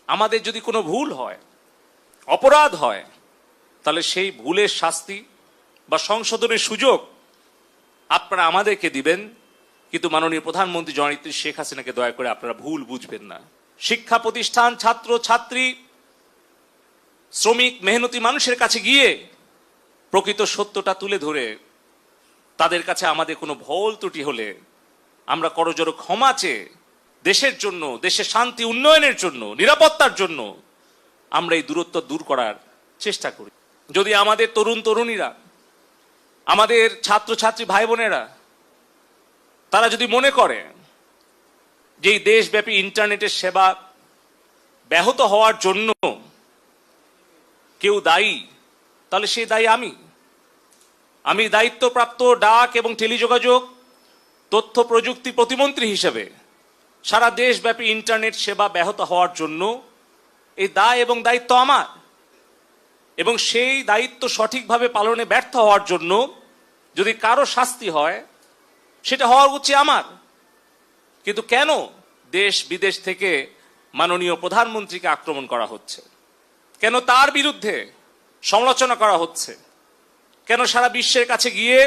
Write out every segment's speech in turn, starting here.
আমাদের যদি কোনো ভুল হয়, অপরাধ হয়, তাহলে সেই ভুলের শাস্তি বা সংশোধনের সুযোগ আপনারা আমাদেরকে দিবেন। কিন্তু মাননীয় প্রধানমন্ত্রী জননেত্রী শেখ হাসিনাকে দয়া করে আপনারা ভুল বুঝবেন না। শিক্ষা প্রতিষ্ঠান, ছাত্র ছাত্রী, শ্রমিক, মেহনতি মানুষের কাছে গিয়ে প্রকৃত সত্যটা তুলে ধরে তাদের কাছে আমাদের কোনো ভুল ত্রুটি হলে আমরা করজোড়ে ক্ষমা চেয়ে দেশের জন্য, দেশের শান্তি উন্নয়নের জন্য, নিরাপত্তার জন্য আমরা এই দূরত্ব দূর করার চেষ্টা করি। যদি আমাদের তরুণ তরুণীরা, আমাদের ছাত্রছাত্রী ভাই বোনেরা তারা যদি মনে করে যে এই দেশব্যাপী ইন্টারনেটের সেবা ব্যাহত হওয়ার জন্য কেউ দায়ী, তাহলে সেই দায়ী আমি দায়িত্বপ্রাপ্ত ডাক এবং টেলিযোগাযোগ তথ্য প্রযুক্তি প্রতিমন্ত্রী হিসেবে সারা দেশব্যাপী ইন্টারনেট সেবা ব্যাহত হওয়ার জন্য এই দায় এবং দায়িত্ব আমার, এবং সেই দায়িত্ব সঠিকভাবে পালনে ব্যর্থ হওয়ার জন্য যদি কারো শাস্তি হয় সেটা হওয়া উচিত আমার। কিন্তু কেন দেশ বিদেশ থেকে মাননীয় প্রধানমন্ত্রীকে আক্রমণ করা হচ্ছে? কেন তার বিরুদ্ধে সমালোচনা করা হচ্ছে? কেন সারা বিশ্বের কাছে গিয়ে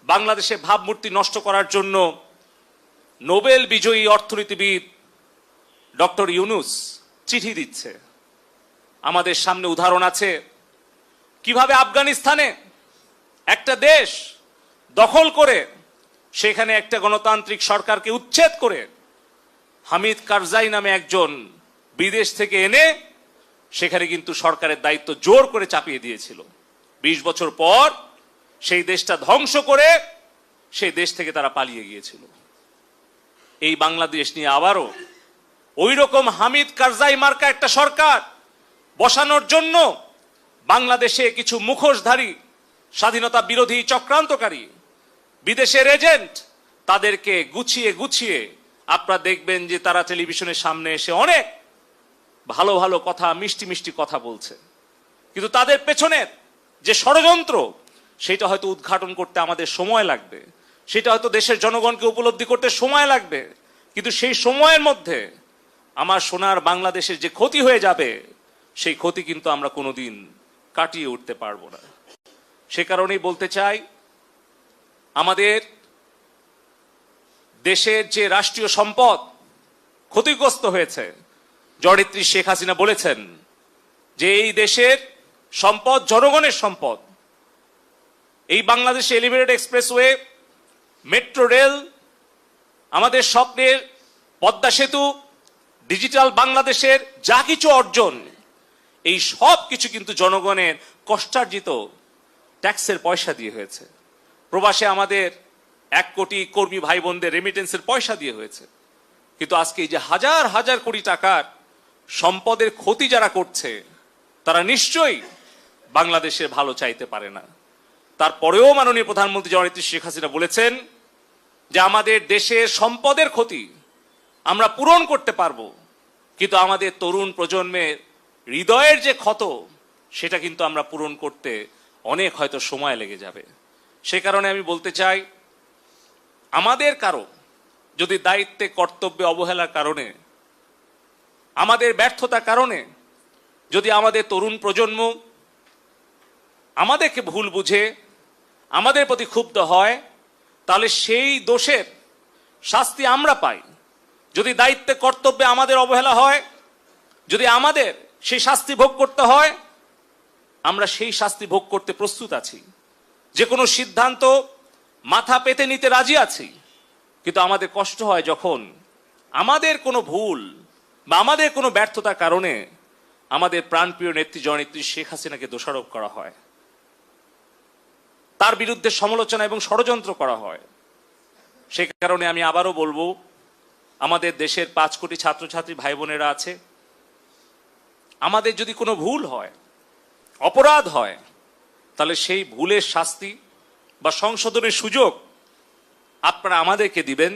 বাংলাদেশের ভাবমূর্তি নষ্ট করার জন্য নোবেল বিজয়ী অর্থনীতিবিদ ডক্টর ইউনুস চিঠি দিচ্ছে? আমাদের সামনে উদাহরণ আছে কিভাবে আফগানিস্তানে একটা দেশ দখল করে সেখানে একটা গণতান্ত্রিক সরকারকে উচ্ছেদ করে হামিদ কারজাই নামে একজন বিদেশ থেকে এনে সেখানে কিন্তু সরকারের দায়িত্ব জোর করে চাপিয়ে দিয়েছিল। ২০ বছর পর সেই দেশটা ধ্বংস করে সেই দেশ থেকে তারা পালিয়ে গিয়েছিল। এই বাংলাদেশ নিয়ে আবারও ওই রকম হামিদ কারজাই মার্কা একটা সরকার বসানোর জন্য বাংলাদেশে কিছু মুখোশধারী স্বাধীনতা বিরোধী চক্রান্তকারী বিদেশের এজেন্ট তাদেরকে গুছিয়ে আপনারা দেখবেন যে তারা টেলিভিশনের সামনে এসে অনেক ভালো ভালো কথা, মিষ্টি মিষ্টি কথা বলছে, কিন্তু তাদের পেছনের যে ষড়যন্ত্র সেটা হয়তো উদ্ঘাটন করতে আমাদের সময় লাগবে, সেটা হয়তো দেশের জনগণকে উপলব্ধি করতে সময় লাগবে, কিন্তু সেই সময়ের মধ্যে আমার সোনার বাংলাদেশের যে ক্ষতি হয়ে যাবে সেই ক্ষতি কিন্তু আমরা কোনোদিন কাটিয়ে উঠতে পারবো না। সে কারণেই বলতে চাই, আমাদের দেশের যে রাষ্ট্রীয় সম্পদ ক্ষতিগ্রস্ত হয়েছে, জননেত্রী শেখ হাসিনা বলেছেন যে এই দেশের সম্পদ জনগণের সম্পদ। এই বাংলাদেশে এলিভেটেড এক্সপ্রেসওয়ে, মেট্রো রেল, আমাদের স্বপ্নের পদ্মা সেতু, ডিজিটাল বাংলাদেশের যা কিছু অর্জন, এই সব কিছু কিন্তু জনগণের কষ্টার্জিত ট্যাক্সের পয়সা দিয়ে হয়েছে। প্রবাসে আমাদের 1 কোটি কর্মী ভাই বোনদের রেমিটেন্সের পয়সা দিয়ে হয়েছে। কিন্তু আজকে এই যে হাজার হাজার কোটি টাকার সম্পদের ক্ষতি যারা করছে তারা নিশ্চয়ই বাংলাদেশের ভালো চাইতে পারে না। তারপরেও মাননীয় প্রধানমন্ত্রী জননেত্রী শেখ হাসিনা বলেছেন যে আমাদের দেশের সম্পদের ক্ষতি আমরা পূরণ করতে পারবো, কিন্তু আমাদের তরুণ প্রজন্মের হৃদয়ের যে ক্ষত সেটা কিন্তু আমরা পূরণ করতে অনেক হয়তো সময় লেগে যাবে। সে কারণে আমি বলতে চাই, আমাদের কারো যদি দায়িত্বে কর্তব্যে অবহেলার কারণে, আমাদের ব্যর্থতার কারণে যদি আমাদের তরুণ প্রজন্ম আমাদেরকে ভুল বুঝে আমাদের প্রতি ক্ষুব্ধ হয়, তাহলে সেই দোষের শাস্তি আমরা পাই। যদি দায়িত্বে কর্তব্যে আমাদের অবহেলা হয়, যদি আমাদের সেই শাস্তি ভোগ করতে হয়, আমরা সেই শাস্তি ভোগ করতে প্রস্তুত আছি। যে কোনো সিদ্ধান্ত মাথা পেতে নিতে রাজি আছি। কিন্তু আমাদের কষ্ট হয় যখন আমাদের কোনো ভুল বা আমাদের কোনো ব্যর্থতার কারণে আমাদের প্রাণপ্রিয় নেত্রী জননেত্রী শেখ হাসিনাকে দোষারোপ করা হয়, তার বিরুদ্ধে সমালোচনা এবং ষড়যন্ত্র করা হয়। সে কারণে আমি আবারও বলবো, আমাদের দেশের 5 কোটি ছাত্রছাত্রী ভাই বোনেরা আছে, আমাদের যদি কোনো ভুল হয়, অপরাধ হয়, তাহলে সেই ভুলের শাস্তি বা সংশোধনের সুযোগ আপনারা আমাদেরকে দিবেন।